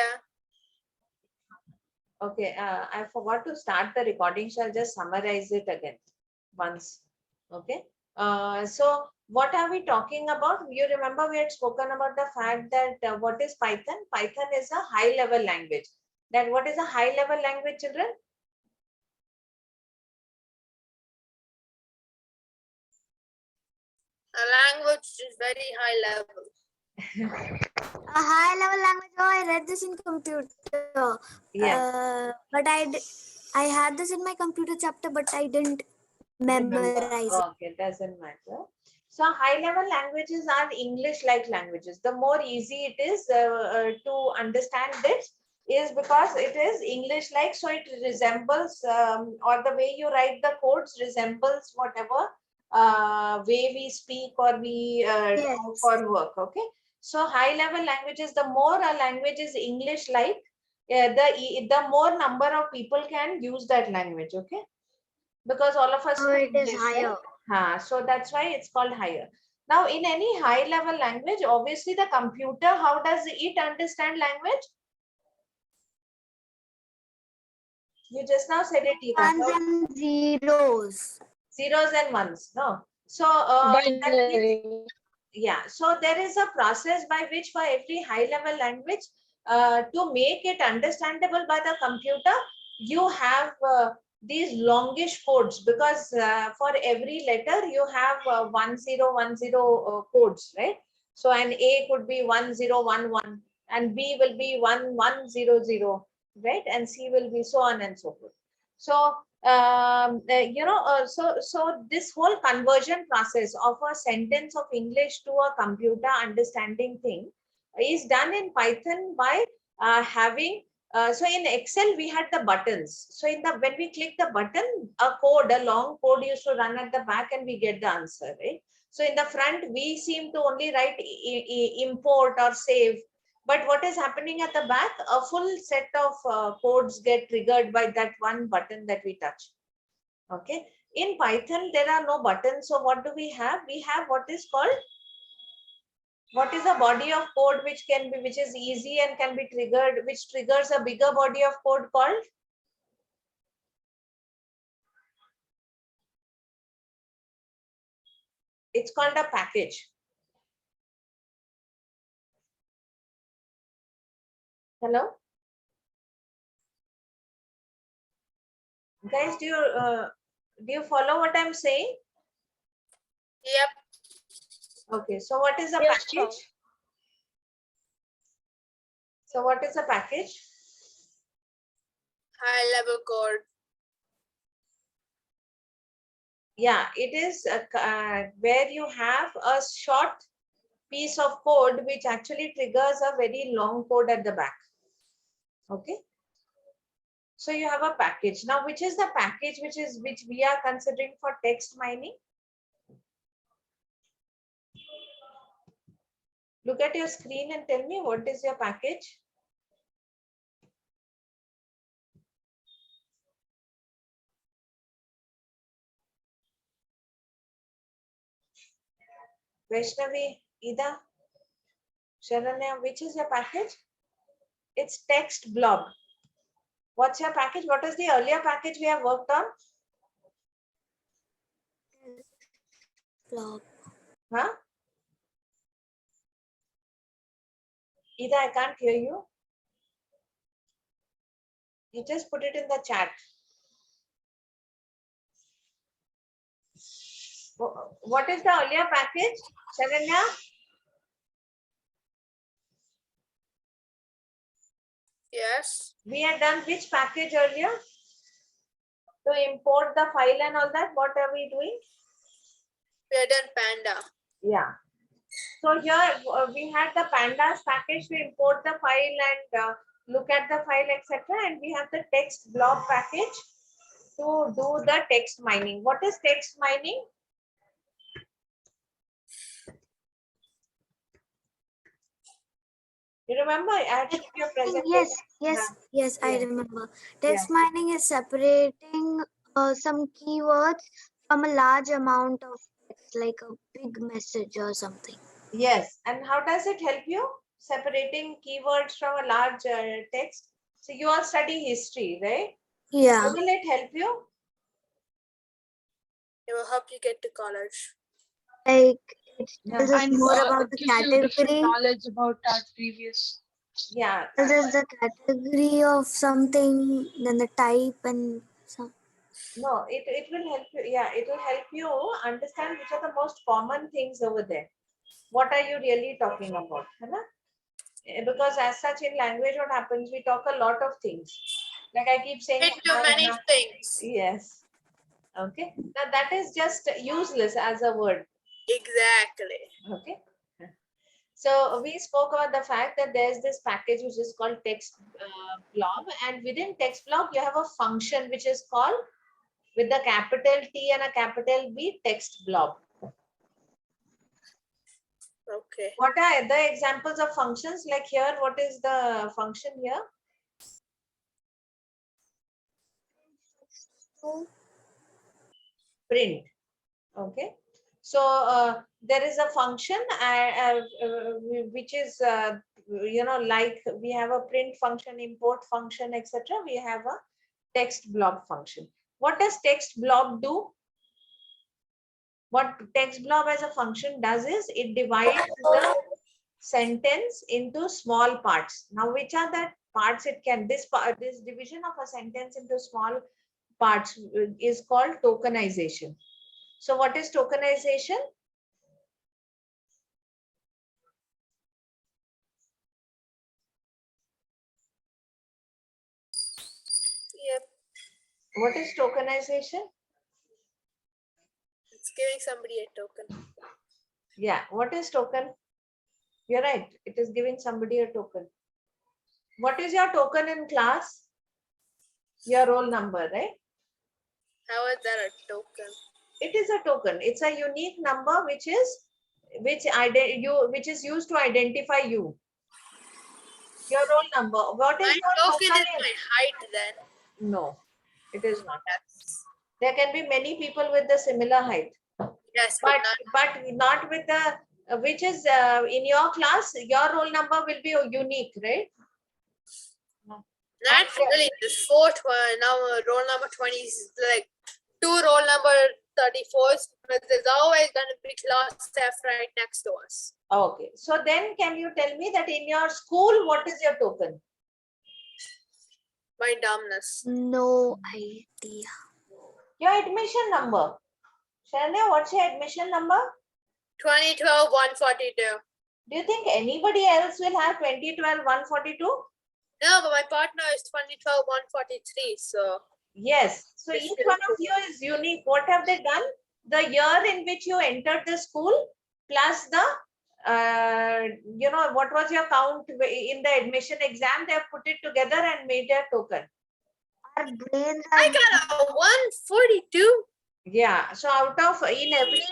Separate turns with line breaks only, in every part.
Yeah.
Okay, I forgot to start the recording, so I'll just summarize it again once. Okay. So what are we talking about? You remember we had spoken about the fact that what is Python? Python is a high level language. That what is a high level language, children?
A language is very high level.
A high level language. Oh, I read this in computer.
Yeah.
But I had this in my computer chapter, but I didn't memorize it.
Okay, doesn't matter. So high level languages are English like languages. The more easy it is to understand this is because it is English like, so it resembles or the way you write the codes resembles whatever way we speak or we
Yes.
talk or work. Okay. So high level languages, the more a language is English like, the more number of people can use that language. Okay, because all of us
So
know
it is
English,
higher.
right? So that's why it's called higher. Now, in any high level language, obviously the computer, how does it understand language? You just now said it, Eva.
Ones and zeros.
Zeros and ones, no? So that means,
Binary.
yeah. So there is a process by which for every high level language, to make it understandable by the computer, you have these longish codes, because for every letter you have 1010 codes, right? So an A could be 1011 and B will be 1100, right? And C will be so on and so forth. So so this whole conversion process of a sentence of English to a computer understanding thing is done in Python by having so in Excel we had the buttons. So in the when we click the button, a long code used to run at the back and we get the answer, right? So in the front we seem to only write import or save, but what is happening at the back, a full set of codes get triggered by that one button that we touch. Okay, in Python there are no buttons, so what do we have? We have what is called, what is a body of code which can be, which is easy and can be triggered, which triggers a bigger body of code called, it's called a package. Hello guys, do you follow what I'm saying?
Yep.
Okay, so what is a
Yes,
package? So what is a package?
high level code.
Yeah, it is where you have a short piece of code which actually triggers a very long code at the back. Okay, so you have a package. Now which is the package which we are considering for text mining? Look at your screen and tell me what is your package. Vaishnavi, Ida, Sharanya, which is your package? It's text blob. What's your package? What is the earlier package we have worked on?
Blob.
Huh? Ida, I can't hear you. You just put it in the chat. What is the earlier package, Sharanya?
Yes.
We had done which package earlier? To import the file and all that, what are we doing?
We have done Panda.
Yeah. So here we had the pandas package to import the file and look at the file, etc. And we have the text blob package to do the text mining. What is text mining? You remember? I had shown your presentation.
Yes, I
Yeah.
remember. Text mining is separating some keywords from a large amount of text, like a big message or something.
Yes. And how does it help you? separating keywords from a large text. So you are studying history, right?
Yeah.
How will it help you?
It will help you get to college.
Like it
Yeah.
tells us
And
more about
it
the
gives you different
category.
knowledge about our previous.
Yeah.
Tells us the category of something, then the type and some.
No, it will help you. Yeah, it will help you understand which are the most common things over there. What are you really talking about? है ना? Because as such in language, what happens? We talk a lot of things. Like I keep saying,
It do many things.
yes. Okay. Now that is just useless as a word.
Exactly.
Okay. So we spoke about the fact that there's this package which is called text blob, and within text blob you have a function which is called, with the capital T and a capital B, text blob.
Okay.
What are the examples of functions? Like here, what is the function here? Print. Okay. So there is a function which is like we have a print function, import function, etc. We have a text blob function. What does text blob do? What text blob as a function does is it divides the sentence into small parts. Now, which are the parts it can, this division of a sentence into small parts is called tokenization. So what is tokenization?
Yep.
What is tokenization?
It's giving somebody a token.
Yeah, what is token? You're right, it is giving somebody a token. What is your token in class? Your roll number, right?
How is that a token?
It is a token. It's a unique number which is used to identify you. Your roll number. What is
My
your
token
token
is my height then.
No, it is not.
Yes.
There can be many people with the similar height,
Yes,
but not with the which is in your class. Your roll number will be unique, right?
not really. This fourth one now, roll number 20 is like two roll number 34s, but there's always gonna be class F right next to us.
Okay. So then, can you tell me that in your school, what is your token?
My dumbness.
No idea.
Your admission number. Sharanya, what's your admission number?
2012 142.
Do you think anybody else will have 2012 142?
No, but my partner is 2012 143. So
Yes. So
It's
each
still
one of
true.
you is unique. What have they done? The year in which you entered the school plus the what was your count in the admission exam? They have put it together and made a token.
Our brains
I
are
got a 142.
Yeah. So out of in every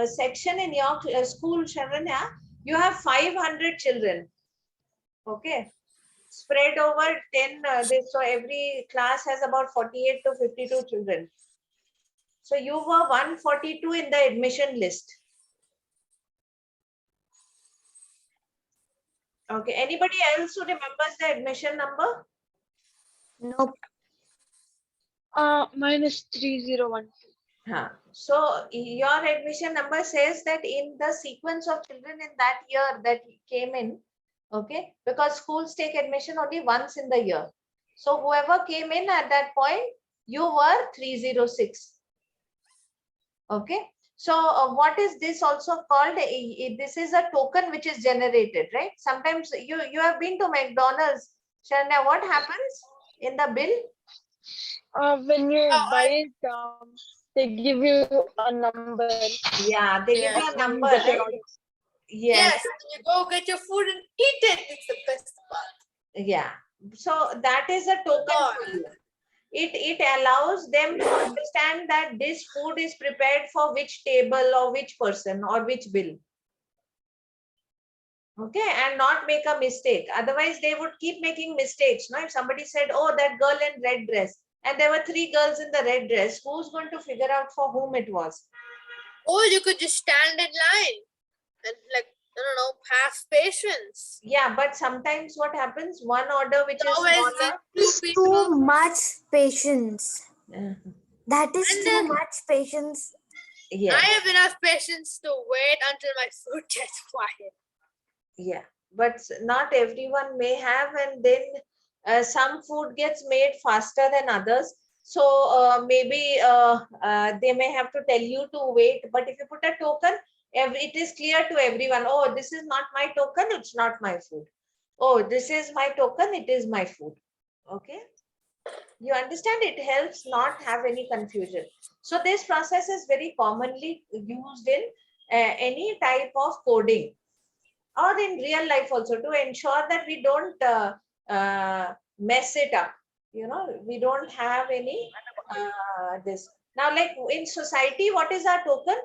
section in your school, Sharanya, you have 500 children. Okay. Spread over 10. So every class has about 48 to 52 children. So you were 142 in the admission list. Okay. Anybody else who remembers the admission number?
nope.
Mine is 3012.
Huh. So your admission number says that in the sequence of children in that year that came in, okay, because schools take admission only once in the year. So whoever came in at that point, you were 306. Okay. So what is this also called? This is a token which is generated, right? Sometimes you have been to McDonald's. Sharanya, what happens in the bill?
When you
Oh,
buy it, they give you a number.
Yeah, they give you a
when you
number,
get your
right?
order.
Yes.
Yes, you go get your food and eat it. It's the best part.
Yeah. So that is a token for you. It allows them to understand that this food is prepared for which table or which person or which bill. Okay, and not make a mistake. Otherwise, they would keep making mistakes. No, if somebody said, "Oh, that girl in red dress," and there were 3 girls in the red dress, who's going to figure out for whom it was?
Or you could just stand in line and like I don't know, have patience.
Yeah, but sometimes what happens, one order which is
Always
smaller.
get two
It's
people.
too much patience.
uh,
That is
And
too
then-
much patience.
yeah,
I have enough patience to wait until my food gets quiet.
yeah, but not everyone may have, and then some food gets made faster than others. So maybe they may have to tell you to wait. But if you put a token, it is clear to everyone. Oh, this is not my token. It's not my food. Oh, this is my token. It is my food. Okay. You understand? It helps not have any confusion. So this process is very commonly used in any type of coding or in real life also, to ensure that we don't mess it up. You know, we don't have any this. Now, like in society, what is our token?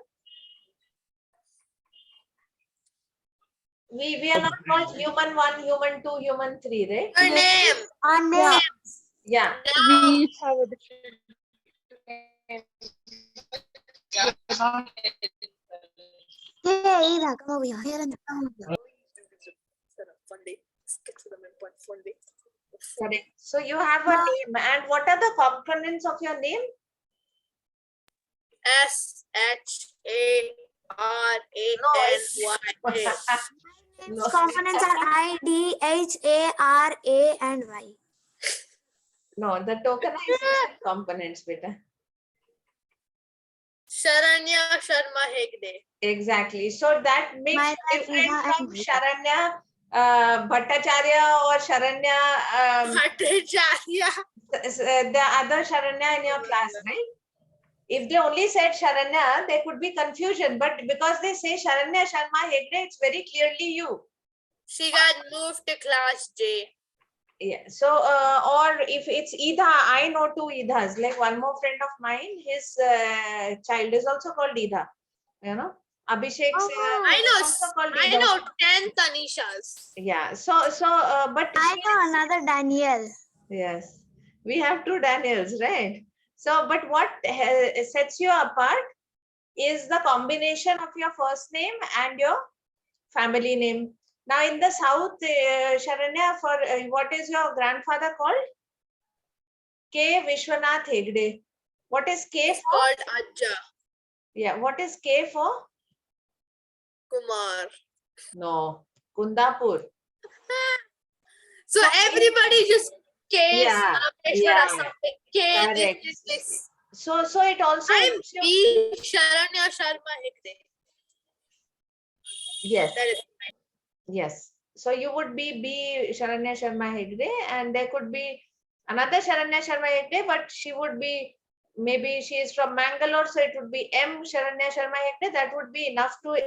We are not called human 1, human 2, human 3, right?
Her name.
Our name.
Yeah.
Now,
We each have a different name.
Hey, Ida, come over here. Here and come over here.
Fun day. Let's get to the main point. Fun day.
Correct. So you have a name, and what are the components of your name?
SHARANYA.
Name's components are I, D, H, A, R, A, and Y.
No, the tokenization components, beta.
Sharanya Sharma Hegde.
Exactly. So that makes
My
you
name
different
Ida
from
and Rita.
Sharanya Bhattacharya or Sharanya,
Bhattacharya.
the other Sharanya in your class, right? If they only said Sharanya, there could be confusion. But because they say Sharanya Sharma Hegde, it's very clearly you.
She got moved to class J.
Yeah. So, or if it's Ida, I know two Idas. Like one more friend of mine, his child is also called Ida. You know, Abhishek's
Oh,
I know,
also called
I
Ida.
know 10 Tanishas.
Yeah. but
I know another Daniel.
yes, we have two Daniels, right? So, but what sets you apart is the combination of your first name and your family name. Now, in the south, Sharanya, for what is your grandfather called? K. Vishwanath Hegde. What is K
It's
for?
called Ajja
Yeah, what is K for?
Kumar.
No, Kundapur.
So
So
everybody just K
Yeah,
Sameshwara something. K
correct.
this.
So it also
I'm
helps you.
B Sharanya Sharma Hegde.
Yes,
That is
yes. So you would be B Sharanya Sharma Hegde, and there could be another Sharanya Sharma Hegde, but she would be, maybe she is from Mangalore, so it would be M Sharanya Sharma Hegde. That would be enough to.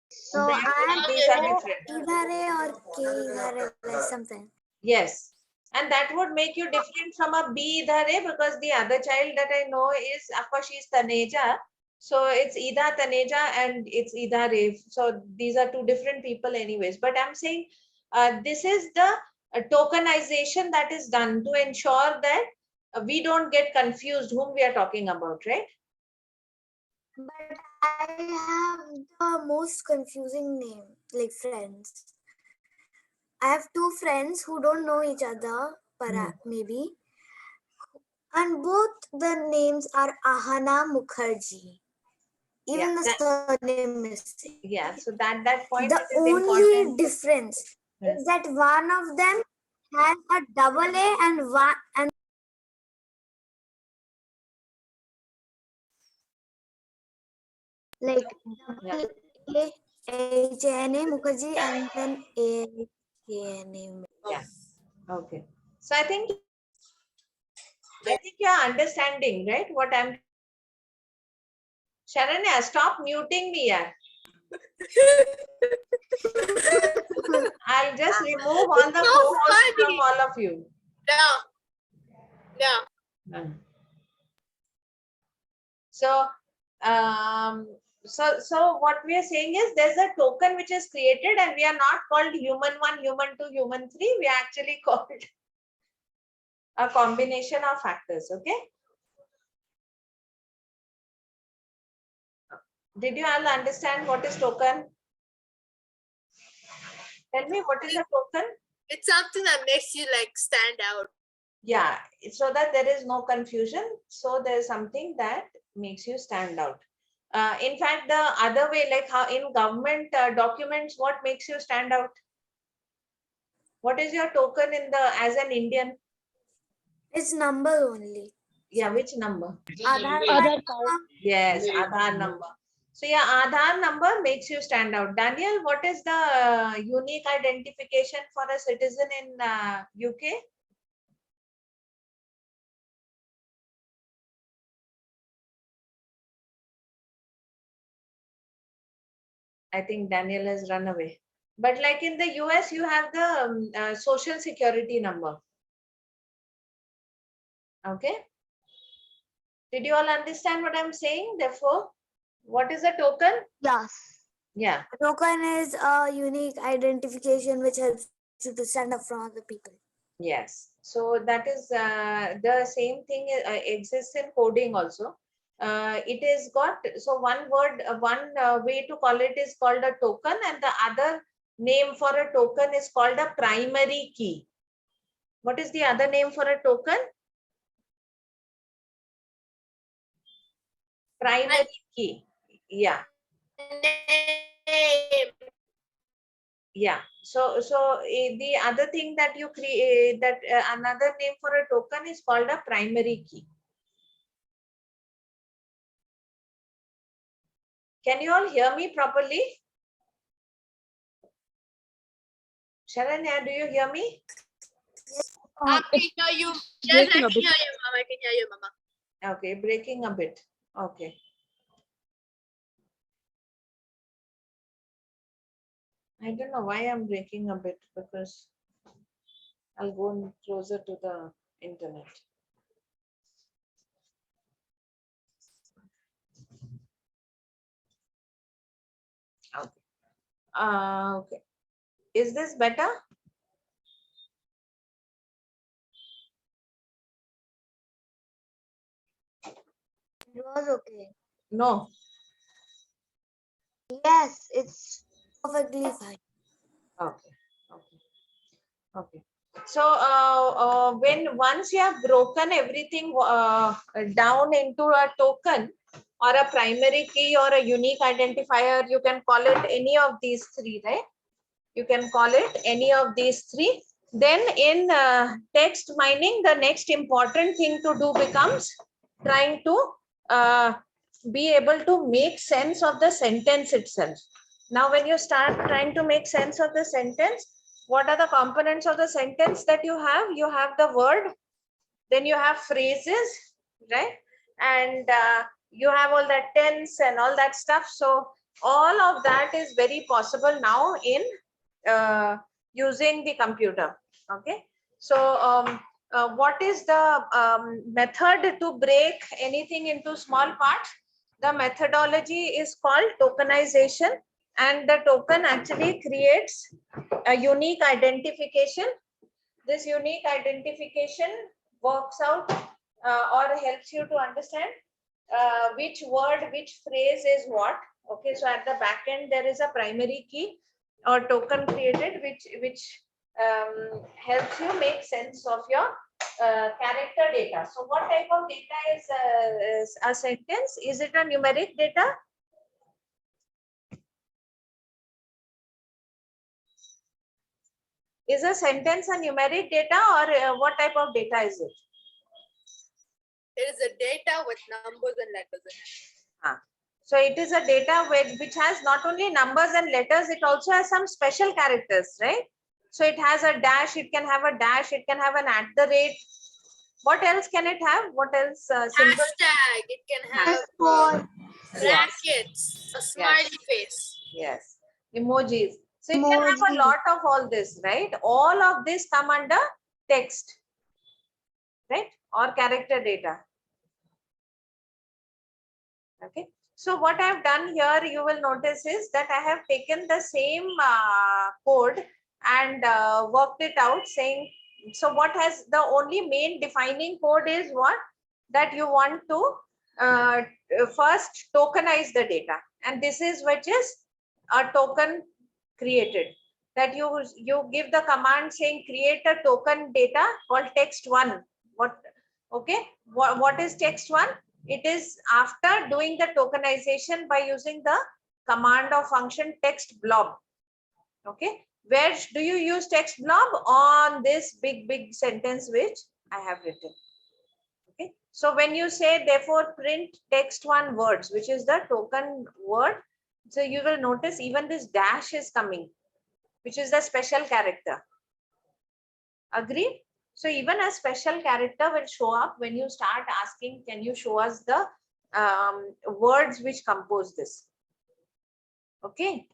So
Then
I'm
these are
O
different.
Idhare or K Idhare, like something.
Yes. And that would make you different from a B Idhare, because the other child that I know is, of course, she's Taneja. So it's Ida Taneja and it's Idhare. So these are two different people anyways. But I'm saying this is the tokenization that is done to ensure that we don't get confused whom we are talking about, right?
But I have the most confusing name, like friends. I have two friends who don't know each other, maybe. And both the names are Ahana Mukherjee. Even the surname is same.
Yeah. So that point
The
it is
only
important.
difference is that one of them has a double A and one and like double A H-A-N-A Mukherjee and then A-H-A-N-A.
Yeah. Okay. So I think you are understanding, right? What I'm. Sharanya, stop muting me, yaar. I'll just remove all the
So
co-hosts from
funny.
all of you.
Yeah.
So, so what we are saying is there's a token which is created, and we are not called human 1, human 2, human 3. We are actually called a combination of factors. Okay. Did you all understand what is token? Tell me, what is a token?
It's something that makes you like stand out.
Yeah, so that there is no confusion. So there is something that makes you stand out. In fact, the other way, like how in government documents, what makes you stand out? What is your token in the as an Indian?
It's number only.
Yeah, which number?
Aadhaar
Aadhaar
card
card.
Yes, Aadhaar number. So yeah, Aadhaar number makes you stand out. Daniel, what is the unique identification for a citizen in UK? I think Daniel has run away. But like in the US, you have the social security number. Okay. Did you all understand what I'm saying? Therefore, what is a token?
Yes.
Yeah.
A token is a unique identification which helps you to stand up from other people.
Yes. So that is the same thing exists in coding also. It is got, so one word, one way to call it is called a token, and the other name for a token is called a primary key. What is the other name for a token? Primary key. Yeah.
Name.
Yeah. So the other thing that you create, that another name for a token is called a primary key. Can you all hear me properly? Sharanya, do you hear me?
I can hear you. Yes, I
breaking
can
a bit.
hear you, Mama. I can hear you, Mama.
Okay, breaking a bit. Okay. I don't know why I'm breaking a bit, because I'll go closer to the internet. Okay. Okay. Is this better?
It was okay.
No.
Yes, it's perfectly fine.
Okay. Okay. Okay. So when once you have broken everything down into a token or a primary key or a unique identifier, you can call it any of these three, right? You can call it any of these three. Then in text mining, the next important thing to do becomes trying to be able to make sense of the sentence itself. Now, when you start trying to make sense of the sentence, what are the components of the sentence that you have? You have the word, then you have phrases, right? And you have all that tense and all that stuff. So all of that is very possible now in using the computer. Okay. So what is the method to break anything into small parts? The methodology is called tokenization, and the token actually creates a unique identification. This unique identification works out or helps you to understand which word, which phrase is what. Okay, so at the back end there is a primary key or token created, which helps you make sense of your character data. So what type of data is a sentence? Is it a numeric data? Is a sentence a numeric data, or what type of data is it?
It is a data with numbers and letters in it.
So it is a data which has not only numbers and letters, it also has some special characters, right? So it has a dash, it can have a dash, it can have an @. What else can it have? What else? Symbol?
Hashtag. It can have brackets, a smiley face.
Yes. Emojis. So it can have a lot of all this, right? All of this come under text, right? Or character data. Okay. So what I have done here, you will notice is that I have taken the same code and worked it out, saying, so what has the only main defining code is what? That you want to first tokenize the data. and this is which is a token created. That you give the command saying create a token data called text1. What is text1? It is after doing the tokenization by using the command or function text blob. Okay, where do you use text blob? On this big sentence which I have written. Okay, so when you say therefore print text1 words, which is the token word, so you will notice even this dash is coming, which is the special character. Agree? So even a special character will show up when you start asking, can you show us the words which compose this? Okay.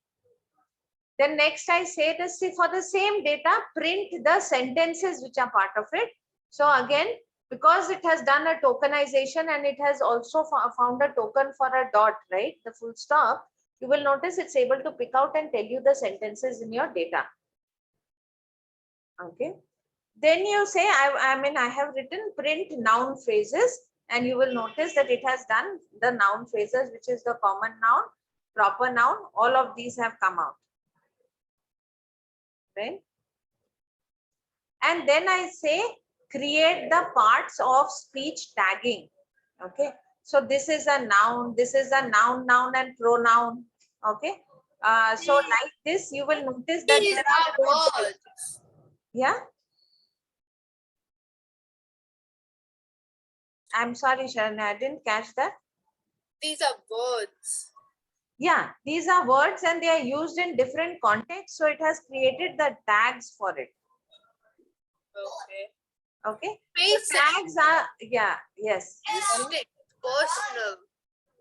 Then next I say this, for the same data, print the sentences which are part of it. So again, because it has done a tokenization and it has also found a token for a dot, right? The full stop, you will notice it's able to pick out and tell you the sentences in your data. Okay. Then you say, I have written print noun phrases, and you will notice that it has done the noun phrases, which is the common noun, proper noun, all of these have come out. Right? And then I say, create the parts of speech tagging. Okay. So this is a noun, this is a noun, and pronoun. Okay. So like this, you will notice that
These
there are
are words.
Yeah. I'm sorry, Sharon, I didn't catch that.
These are words.
Yeah, these are words and they are used in different contexts. So it has created the tags for it.
Okay.
Okay.
Basic,
Tags are, yeah, yes.
instinct, personal,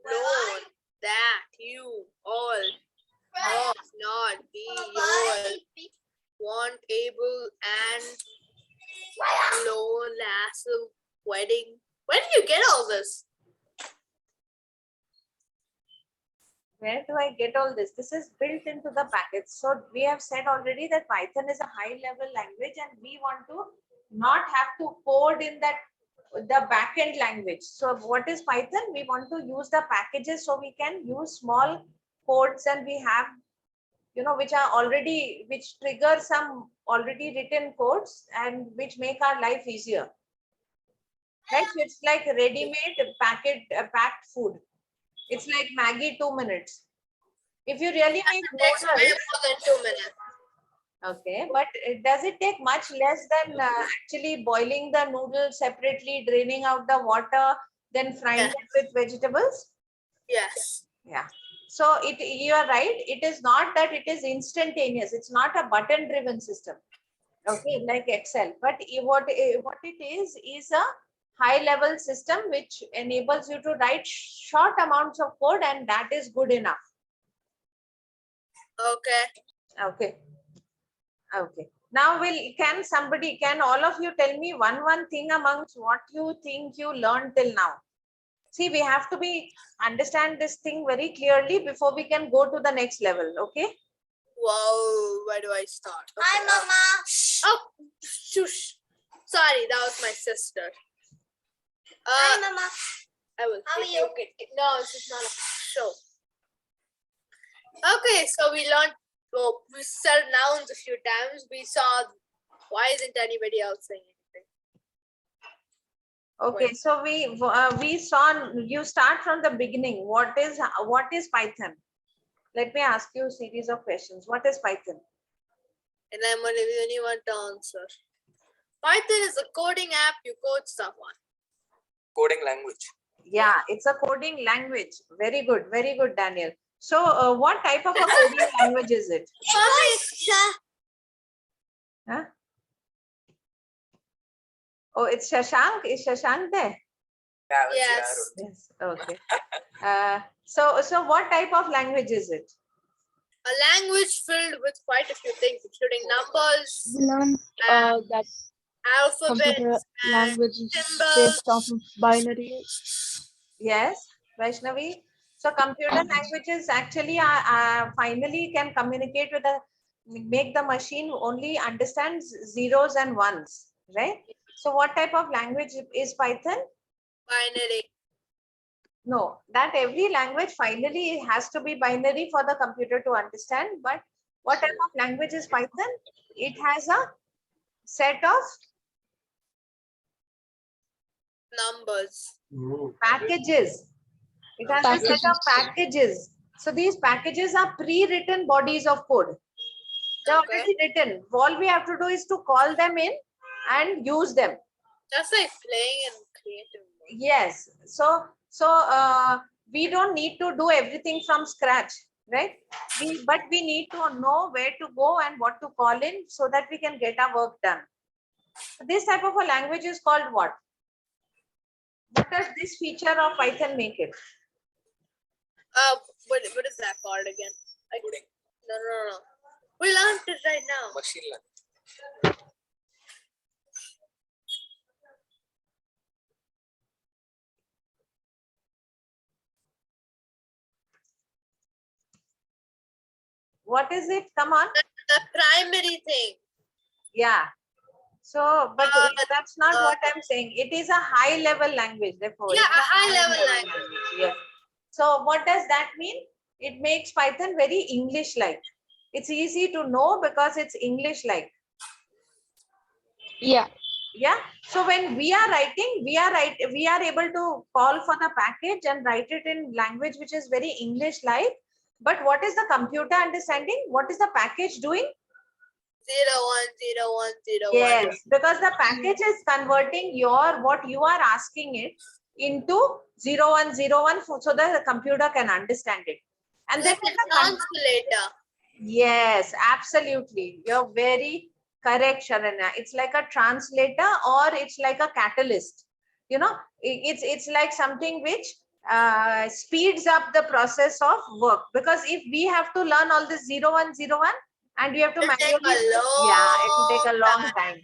known, that, you, all, of, not, be, all, want, able, and, loan, lasso, wedding. Where did you get all this?
Where do I get all this? This is built into the package. So we have said already that Python is a high level language and we want to not have to code in that the backend language. So what is Python? We want to use the packages so we can use small codes, and we have, which are already, which trigger some already written codes and which make our life easier. Right? So it's like ready-made packed food. It's like Maggie 2 minutes. If you really make
Takes way
noodles,
more than 2 minutes.
okay, but does it take much less than actually boiling the noodles separately, draining out the water, then frying
Yes.
it with vegetables?
Yes.
Yeah. So you are right. It is not that it is instantaneous. It's not a button-driven system. Okay, like Excel. But what it is a high-level system which enables you to write short amounts of code, and that is good enough.
Okay.
Okay. Okay. Now can all of you tell me one thing amongst what you think you learned till now? See, we have to understand this thing very clearly before we can go to the next level. Okay.
Whoa, where do I start? Okay.
Hi, Mama.
Oh, shush. Sorry, that was my sister.
Hi, Mama.
I will.
How are
if
you?
No, this is not a show. Okay, so we learned. Well, we said nouns a few times. We saw. Why isn't anybody else saying anything?
Okay. So we saw, you start from the beginning. What is Python? Let me ask you a series of questions. What is Python?
And I'm going to be the only one to answer. Python is a coding app. You code stuff on.
Coding language.
Yeah, it's a coding language. Very good, Daniel. So what type of a coding language is it? Huh? Oh, it's Shashank. Is Shashank there?
Yeah, it's
Yes.
Yes. Okay. So what type of language is it?
A language filled with quite a few things, including numbers,
We learned that computer
alphabets, and
language is
symbols.
based off of binary.
Yes, Vaishnavi. So computer languages actually finally can communicate with make the machine only understands zeros and ones, right? So what type of language is Python?
Binary.
No, that every language finally has to be binary for the computer to understand. But what type of language is Python? It has a set of
Numbers.
packages. It has a set of packages. So these packages are pre-written bodies of code. They're
Okay.
already written. All we have to do is to call them in and use them.
That's like playing in creative mode.
Yes. So we don't need to do everything from scratch, right? But we need to know where to go and what to call in so that we can get our work done. This type of a language is called what? What does this feature of Python make it?
What is that called again?
Coding.
No. We learned it right now.
Machine learning.
What is it? Come on.
The primary thing.
Yeah. So, but that's not
uh,
what I'm saying. It is a high level language. Therefore,
Yeah,
it's
a high-level language.
Yes. So, what does that mean? It makes Python very English-like. It's easy to know because it's English-like.
Yeah.
Yeah. So when we are writing, we are able to call for the package and write it in language which is very English-like. But what is the computer understanding? What is the package doing?
010101.
Yes, because the package is converting what you are asking it into 0101 so that the computer can understand it. And then
Like a translator.
yes, absolutely. You're very correct, Sharanya. It's like a translator or it's like a catalyst. You know, it's like something which speeds up the process of work. Because if we have to learn all this 0101 and we have to
It'll take
manually,
a
it will take a long
long
time.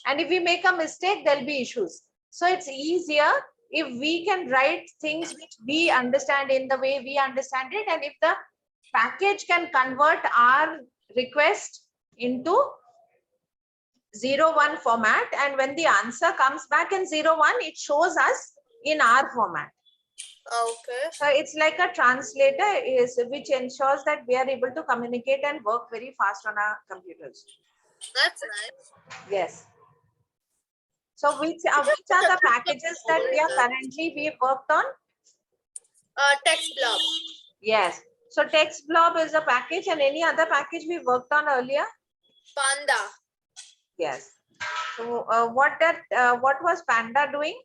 And if we make a mistake, there'll be issues. So it's easier if we can write things which we understand in the way we understand it, and if the package can convert our request into 01 format, and when the answer comes back in 01, it shows us in our format.
Okay.
So it's like a translator which ensures that we are able to communicate and work very fast on our computers.
That's nice.
Yes. So which are the packages that we've worked on?
Text blob.
Yes. So text blob is a package, and any other package we worked on earlier?
Panda.
Yes. So what was Panda doing?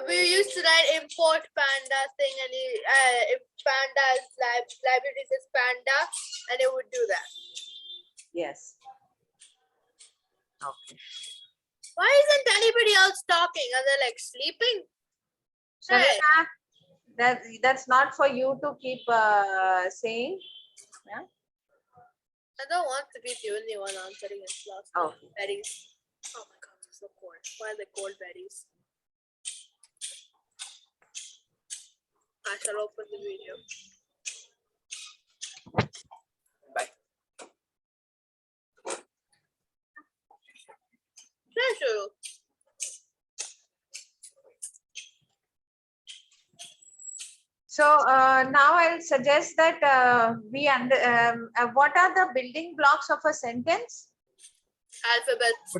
We used to write import panda thing, and if panda's library says panda, and it would do that.
Yes. Okay.
Why isn't anybody else talking? Are they like sleeping?
Sharanya, that's not for you to keep saying. Yeah.
I don't want to be the only one answering in class.
Oh.
Berries. Oh my god, they're so cold. Why are they cold berries? I shall open the video.
Bye.
Pleasure.
So now I'll suggest that what are the building blocks of a sentence?
Alphabets.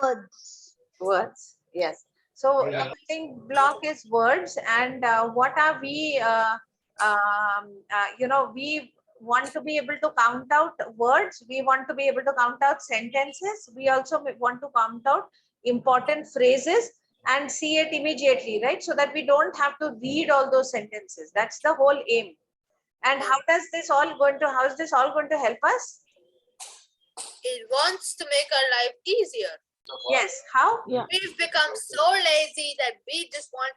Words.
Words. Yes. So a building block is words, and what are we? We want to be able to count out words. We want to be able to count out sentences. We also want to count out important phrases and see it immediately, right? So that we don't have to read all those sentences. That's the whole aim. And how is this all going to help us?
It wants to make our life easier.
Yes. How?
Yeah.
We've become so lazy that we just want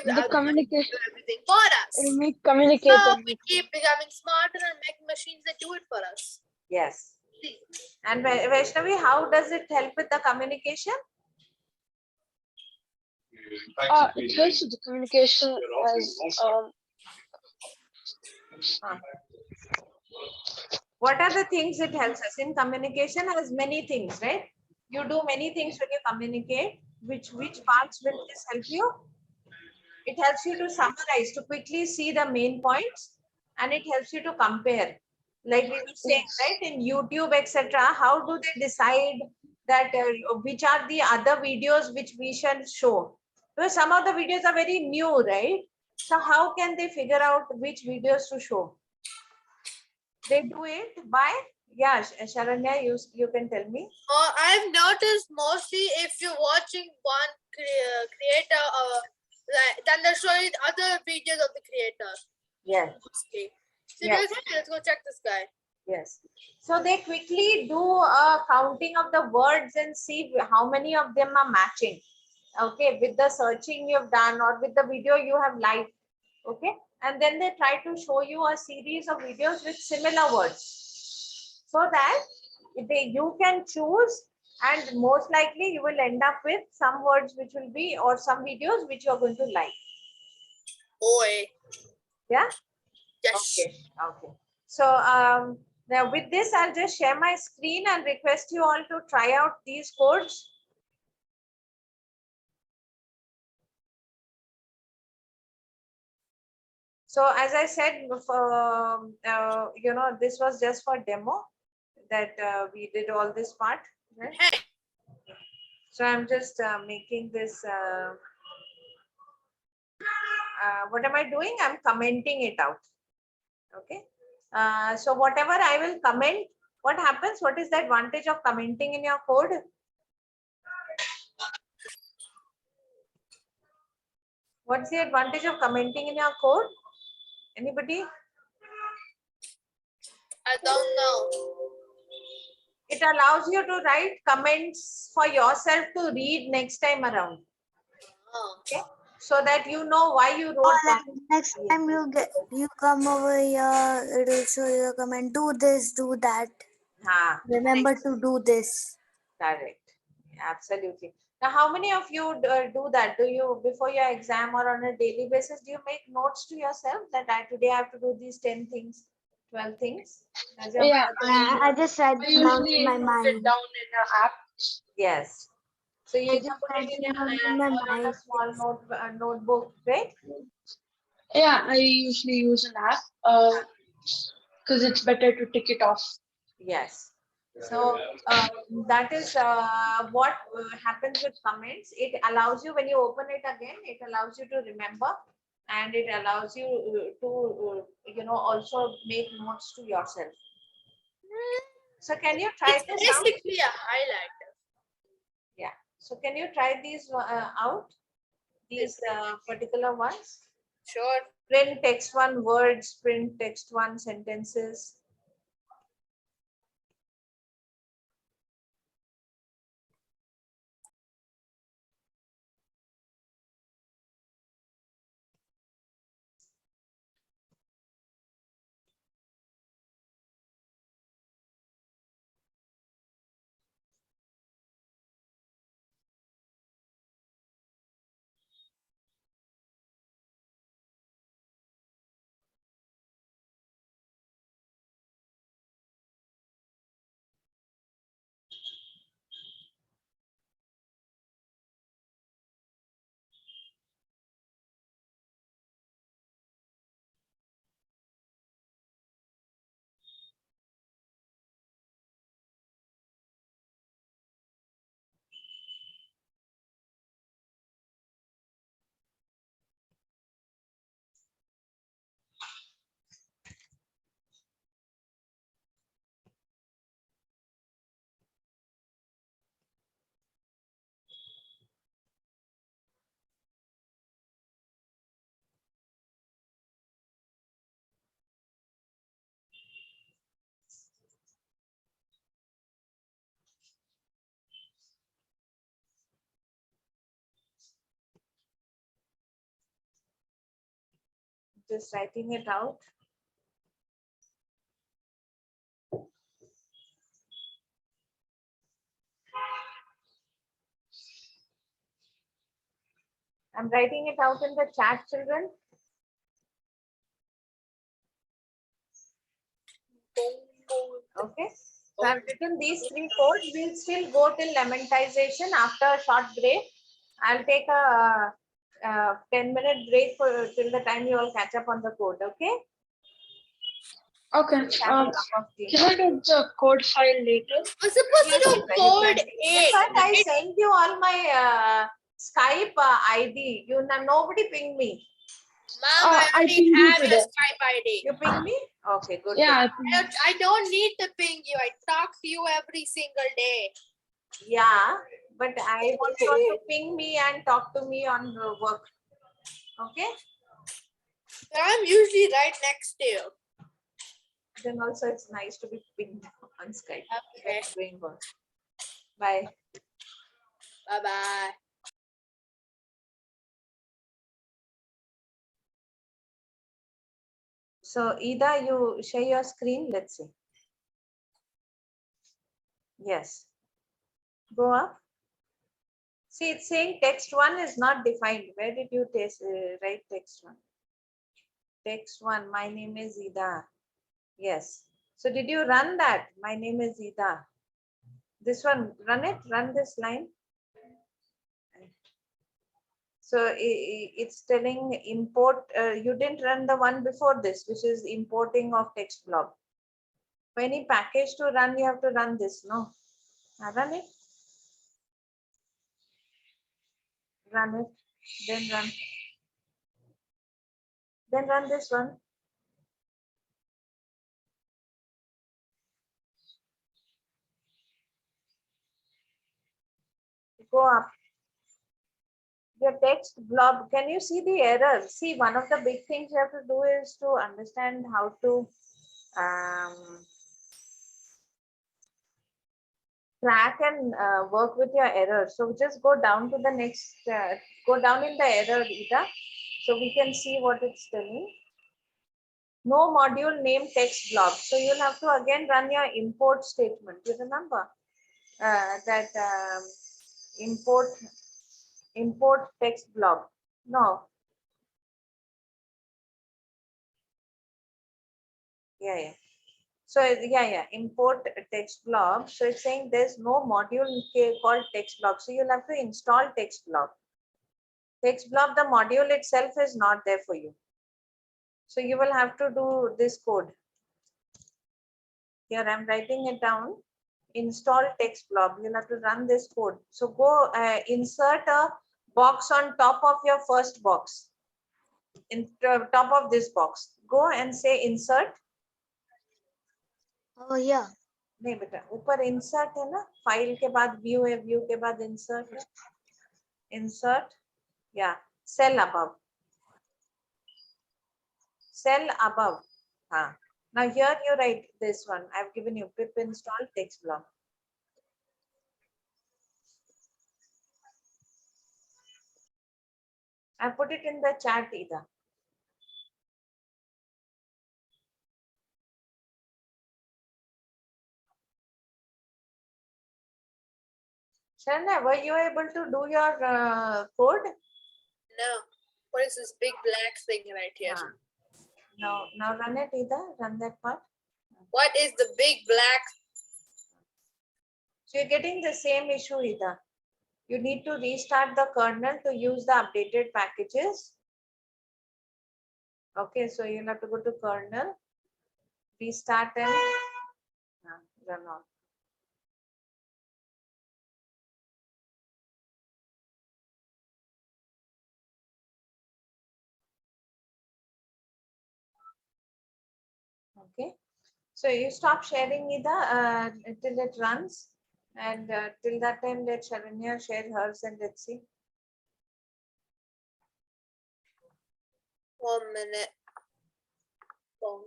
The communication.
to do everything for us.
It'll make
So
communicating.
we keep becoming smarter and making machines that do it for us.
Yes. And Vaishnavi, how does it help with the communication?
It helps with the communication as
What are the things it helps us in communication? Has many things, right? You do many things when you communicate. which parts will this help you? It helps you to summarize, to quickly see the main points, and it helps you to compare. Like we were saying, right, in YouTube, etc., how do they decide that which are the other videos which we shall show? Because some of the videos are very new, right? So how can they figure out which videos to show? They do it by, yeah, Sharanya, you can tell me.
I've noticed mostly if you're watching one creator, then they'll show you the other videos of the creator.
Yes.
Mostly. So
Yes.
let's go check this guy.
Yes. So they quickly do a counting of the words and see how many of them are matching. Okay, with the searching you've done or with the video you have liked. Okay, and then they try to show you a series of videos with similar words, so that you can choose, and most likely you will end up with some words which will be, or some videos which you're going to like.
Boy.
Yeah.
Yes.
Okay. Okay. So now with this, I'll just share my screen and request you all to try out these codes. So as I said, this was just for demo that we did all this part. Right?
Hey.
So I'm just making this. What am I doing? I'm commenting it out. Okay. So whatever I will comment, what happens? What is the advantage of commenting in your code? What's the advantage of commenting in your code? Anybody?
I don't know.
It allows you to write comments for yourself to read next time around. Okay, so that you know why you wrote that.
Next time you come over here, it will show you a comment. Do this, do that. Remember to do this.
Correct. Absolutely. Now, how many of you do that? Do you, before your exam or on a daily basis, do you make notes to yourself that today I have to do these 10 things, 12 things?
Yeah,
I just write
I
them down
usually
in my
note it
mind.
down in an app.
Yes. So you
I
either
just
put
write
it in
them
your
down in
hand
my
or on a
mind.
small notebook, right?
Yeah, I usually use an app because it's better to tick it off.
Yes. So that is what happens with comments. It allows you, when you open it again, it allows you to remember, and it allows you to also make notes to yourself. So can you try
It's
this out?
basically a highlighter.
Yeah. So can you try these out? These particular ones?
Sure.
Print text one words, print text one sentences. Just writing it out. I'm writing it out in the chat, children. Okay. So I've written these 3 codes. We'll still go till lemmatization after a short break. I'll take a 10-minute break for till the time you all catch up on the code. Okay.
Okay.
Have a cup of tea.
Can I get the code file later?
We're supposed
Yes,
to do
Rita, you
code
can.
8.
In fact, I sent you all my Skype ID. Nobody pinged me.
Ma'am, I
I
already
pinged you
have your
today.
Skype ID.
You pinged me? Okay, good.
Yeah,
good.
I don't need to ping you. I talk to you every single day.
Yeah, but I want you all to ping me and talk to me on work. Okay.
But I'm usually right next to you.
Then also it's nice to be pinged on Skype.
Okay.
Doing work. Bye.
Bye-bye.
So Ida, you share your screen. Let's see. Yes. Go up. See, it's saying text 1 is not defined. Where did you write text 1? Text 1, my name is Ida. Yes. So did you run that? My name is Ida. This one, run it, run this line. So it's telling import, you didn't run the one before this, which is importing of text blob. For any package to run, you have to run this, no? Now run it. Run it, then run. Then run this one. Go up. Your text blob, can you see the error? See, one of the big things you have to do is to understand how to track and work with your error. So just go down to the next, go down in the error, Ida, so we can see what it's telling. No module name text blob. So you'll have to again run your import statement. You remember that import text blob. No. Yeah. So yeah, import text blob. So it's saying there's no module called text blob. So you'll have to install text blob. Text blob, the module itself is not there for you. So you will have to do this code. Here I'm writing it down. Install text blob. You'll have to run this code. So go insert a box on top of your first box. In top of this box. Go and say insert.
Oh yeah.
नहीं बेटा ऊपर insert है ना file के बाद view है view के बाद insert है insert yeah cell above हाँ now here you write this one I've given you pip install text blob I put it in the chat either. Sharna, were you able to do your code?
No. What is this big black thing right here?
Now run it either. Run that part.
What is the big black?
So you're getting the same issue either. You need to restart the kernel to use the updated packages. Okay, so you'll have to go to kernel, restart and run on. Okay, so you stop sharing either until it runs, and till that time let Sharanya share hers and let's see.
1 minute. Phone.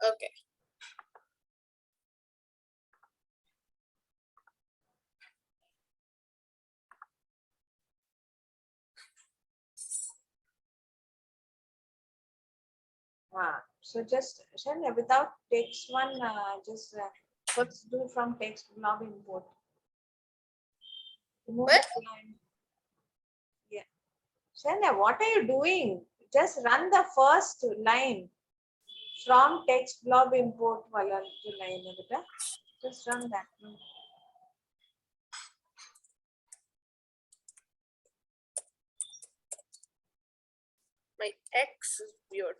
Okay.
So just Sharanya, without text one, just first do from text blob import. Remove
What?
the line. Sharanya, what are you doing? Just run the first line. From text blob import wala jo line hai beta. Just run that.
My X is weird.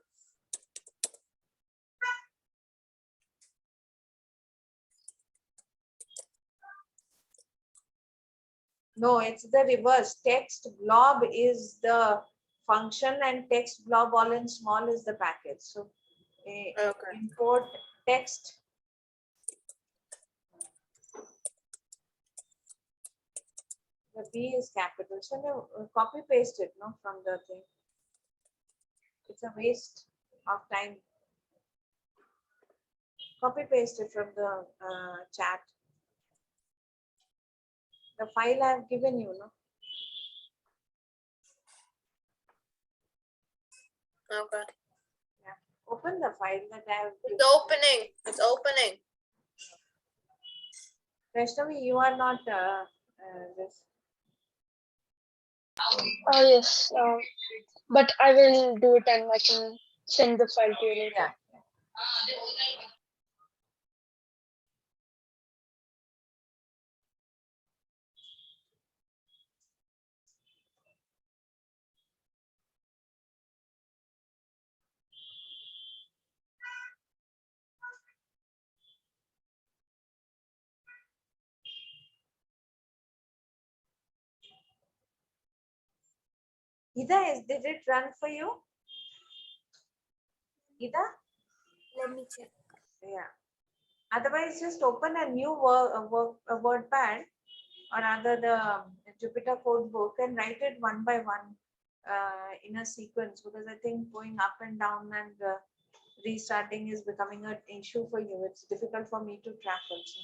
No, it's the reverse. Text blob is the function and text blob all in small is the package. So
Okay.
import text. The B is capital. So no, copy paste it no from the thing. It's a waste of time. Copy paste it from the chat. The file I have given you, no?
Okay.
Open the file that I have given.
It's opening. It's opening.
Vaishnavi, you are not this.
Oh yes. But I will do it and I can send the file to you later.
Yeah. Ida, did it run for you? Ida?
Let me check.
Yeah. Otherwise, just open a new WordPad or rather the Jupyter Codebook and write it one by one in a sequence, because I think going up and down and restarting is becoming an issue for you. It's difficult for me to track also.